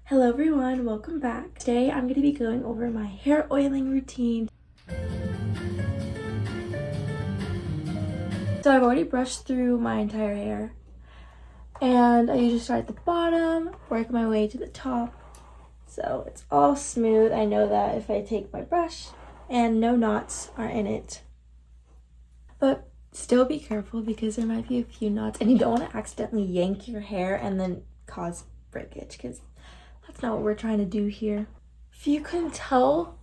Hello everyone, welcome back. Today I'm going to be going over my hair oiling routine. So I've already brushed through my entire hair and I usually start at the bottom, work my way to the top so it's all smooth. I know that if I take my brush and no knots are in it, but still be careful because there might be a few knots and you don't want to accidentally yank your hair and then cause breakage because that's not what we're trying to do here. If you can tell,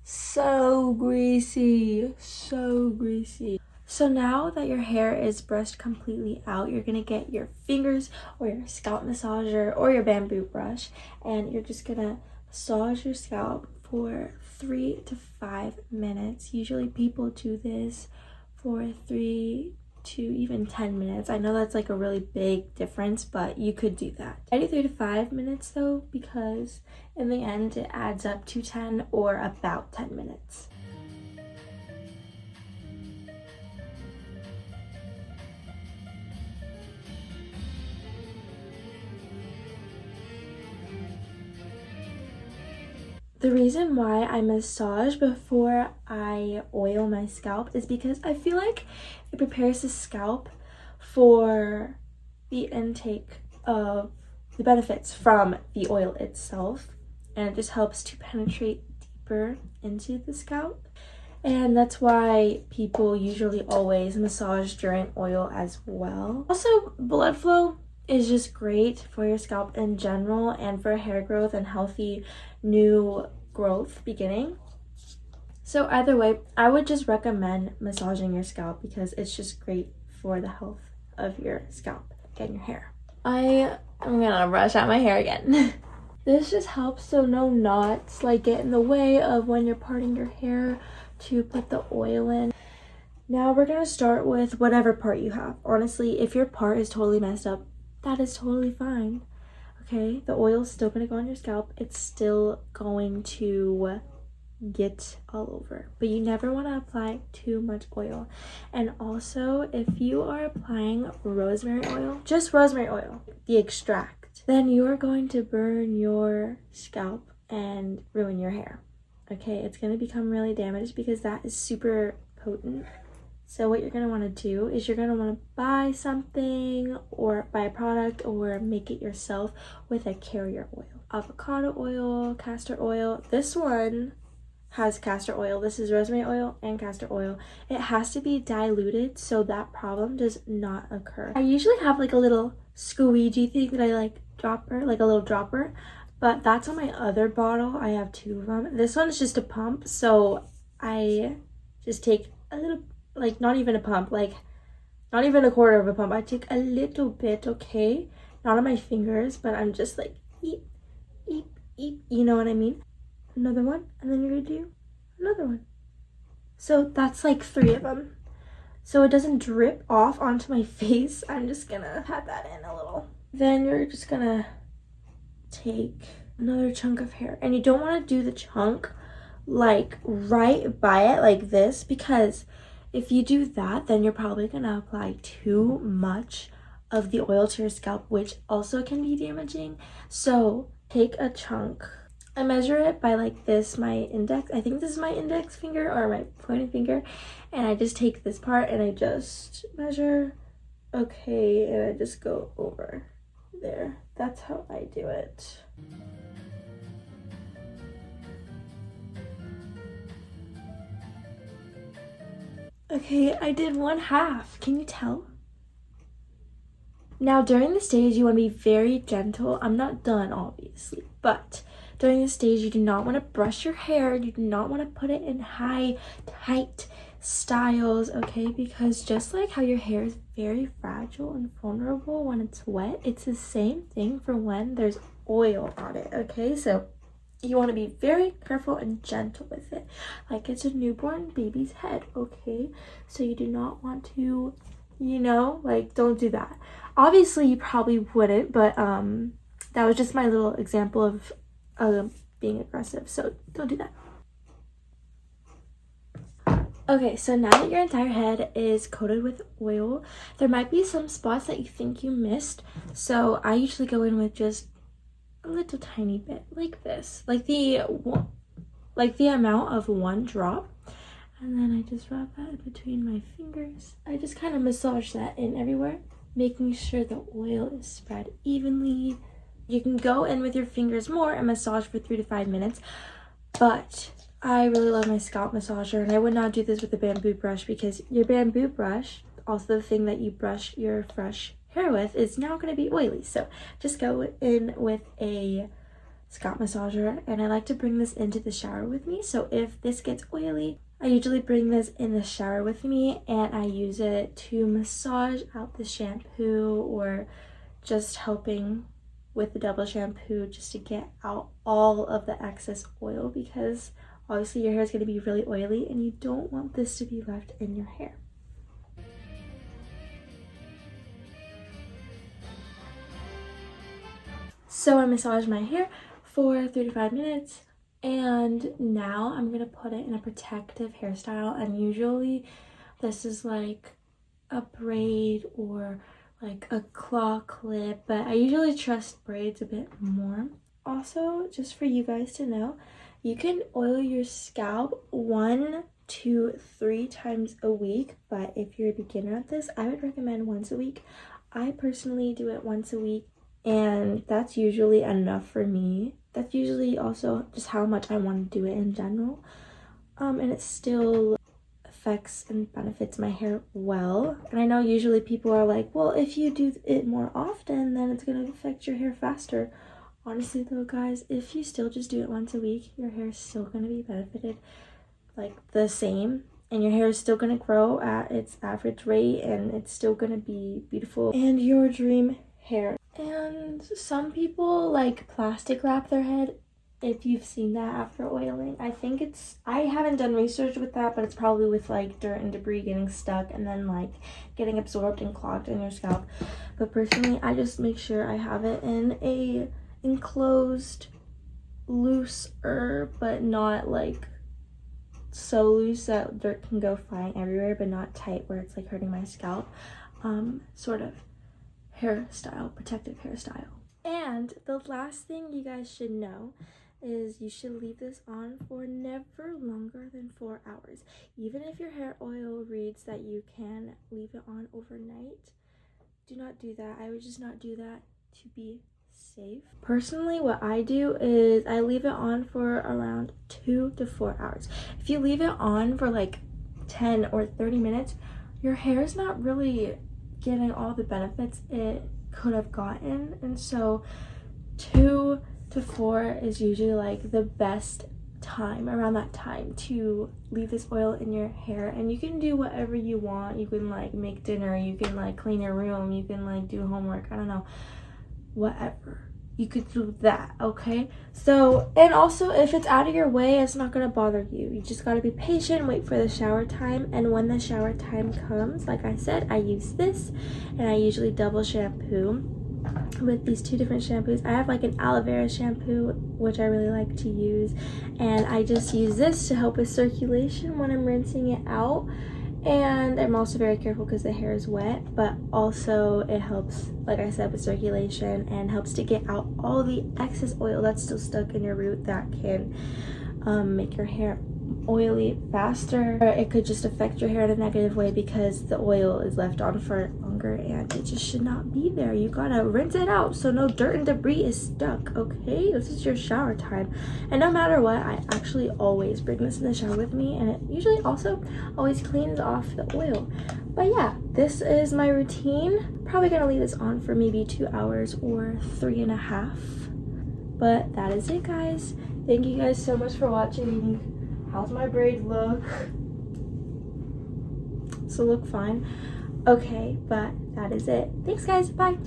so greasy, so greasy. So now that your hair is brushed completely out, you're gonna get your fingers or your scalp massager or your bamboo brush, and you're just gonna massage your scalp for 3 to 5 minutes. Usually people do this for 3 to even 10 minutes. I know that's like a really big difference, but you could do that. I do 3 to 5 minutes though, because in the end it adds up to 10 or about 10 minutes. The reason why I massage before I oil my scalp is because I feel like it prepares the scalp for the intake of the benefits from the oil itself, and it just helps to penetrate deeper into the scalp. And that's why people usually always massage during oil as well. Also, blood flow is just great for your scalp in general and for hair growth and healthy new growth beginning. So either way, I would just recommend massaging your scalp because it's just great for the health of your scalp and your hair. I'm gonna brush out my hair again. This just helps so no knots like get in the way of when you're parting your hair to put the oil in. Now we're gonna start with whatever part you have. Honestly, if your part is totally messed up, that is totally fine. Okay, the oil's still gonna go on your scalp. It's still going to get all over, but you never want to apply too much oil. And also, if you are applying rosemary oil, just rosemary oil, the extract, then you are going to burn your scalp and ruin your hair. Okay, it's going to become really damaged because that is super potent. So what you're going to want to do is you're going to want to buy something or buy a product or make it yourself with a carrier oil. Avocado oil, castor oil. This one has castor oil. This is rosemary oil and castor oil. It has to be diluted so that problem does not occur. I usually have like a little squeegee thing that I like dropper, like a little dropper, but that's on my other bottle. I have 2 of them. This one's just a pump, so I just take a little, like not even a pump, like not even a quarter of a pump. I take a little bit, okay? Not on my fingers, but I'm just like eep, eep, eep, you know what I mean? Another one, and then you're gonna do another one. So that's like 3 of them. So it doesn't drip off onto my face. I'm just gonna pat that in a little. Then you're just gonna take another chunk of hair, and you don't want to do the chunk like right by it like this, because if you do that, then you're probably gonna apply too much of the oil to your scalp, which also can be damaging. So take a chunk. I measure it by like this, my index. I think this is my index finger or my pointing finger. And I just take this part and I just measure. Okay, and I just go over there. That's how I do it. Okay, I did 1/2. Can you tell? Now during the stage, you want to be very gentle. I'm not done, obviously, but during this stage, you do not want to brush your hair. You do not want to put it in high, tight styles, okay? Because just like how your hair is very fragile and vulnerable when it's wet, it's the same thing for when there's oil on it, okay? So you want to be very careful and gentle with it, like it's a newborn baby's head, okay? So you do not want to, you know, like don't do that. Obviously, you probably wouldn't, but that was just my little example of being aggressive, so don't do that. Okay, so now that your entire head is coated with oil, there might be some spots that you think you missed. So I usually go in with just a little tiny bit like this, like the amount of one drop. And then I just rub that in between my fingers. I just kind of massage that in everywhere, making sure the oil is spread evenly. You can go in with your fingers more and massage for 3 to 5 minutes, but I really love my scalp massager, and I would not do this with a bamboo brush, because your bamboo brush, also the thing that you brush your fresh hair with, is now going to be oily. So just go in with a scalp massager, and I like to bring this into the shower with me. So if this gets oily, I usually bring this in the shower with me, and I use it to massage out the shampoo, or just helping with the double shampoo just to get out all of the excess oil, because obviously your hair is going to be really oily and you don't want this to be left in your hair. So I massaged my hair for 3 to 5 minutes, and now I'm going to put it in a protective hairstyle, and usually this is like a braid or like a claw clip, but I usually trust braids a bit more. Also, just for you guys to know, you can oil your scalp 1 to 3 times a week, but if you're a beginner at this, I would recommend once a week. I personally do it once a week, and that's usually enough for me. That's usually also just how much I want to do it in general, and it still affects and benefits my hair well. And I know usually people are like, well, if you do it more often, then it's going to affect your hair faster. Honestly though, guys, if you still just do it once a week, your hair is still going to be benefited like the same, and your hair is still going to grow at its average rate, and it's still going to be beautiful and your dream hair. And some people like plastic wrap their head. If you've seen that after oiling, I haven't done research with that, but it's probably with like dirt and debris getting stuck and then like getting absorbed and clogged in your scalp. But personally, I just make sure I have it in a enclosed, looser, but not like so loose that dirt can go flying everywhere, but not tight where it's like hurting my scalp, sort of hairstyle, protective hairstyle. And the last thing you guys should know is you should leave this on for never longer than 4 hours. Even if your hair oil reads that you can leave it on overnight, do not do that. I would just not do that to be safe. Personally, what I do is I leave it on for around 2 to 4 hours. If you leave it on for like 10 or 30 minutes, your hair is not really getting all the benefits it could have gotten. And so 2 to 4 is usually like the best time, around that time, to leave this oil in your hair. And you can do whatever you want. You can like make dinner, you can like clean your room, you can like do homework, I don't know, whatever. You could do that, okay? So, and also if it's out of your way, it's not gonna bother you. You just gotta be patient, wait for the shower time. And when the shower time comes, like I said, I use this, and I usually double shampoo with these 2 different shampoos. I have like an aloe vera shampoo, which I really like to use, and I just use this to help with circulation when I'm rinsing it out. And I'm also very careful because the hair is wet, but also it helps, like I said, with circulation, and helps to get out all the excess oil that's still stuck in your root that can make your hair oily faster, or it could just affect your hair in a negative way because the oil is left on for longer, and it just should not be there. You gotta rinse it out so no dirt and debris is stuck, okay? This is your shower time. And no matter what, I actually always bring this in the shower with me, and it usually also always cleans off the oil. But yeah, this is my routine. Probably gonna leave this on for maybe 2 hours or 3.5. But that is it, guys. Thank you guys so much for watching. How's my braid look? So look fine. Okay, but that is it. Thanks, guys. Bye.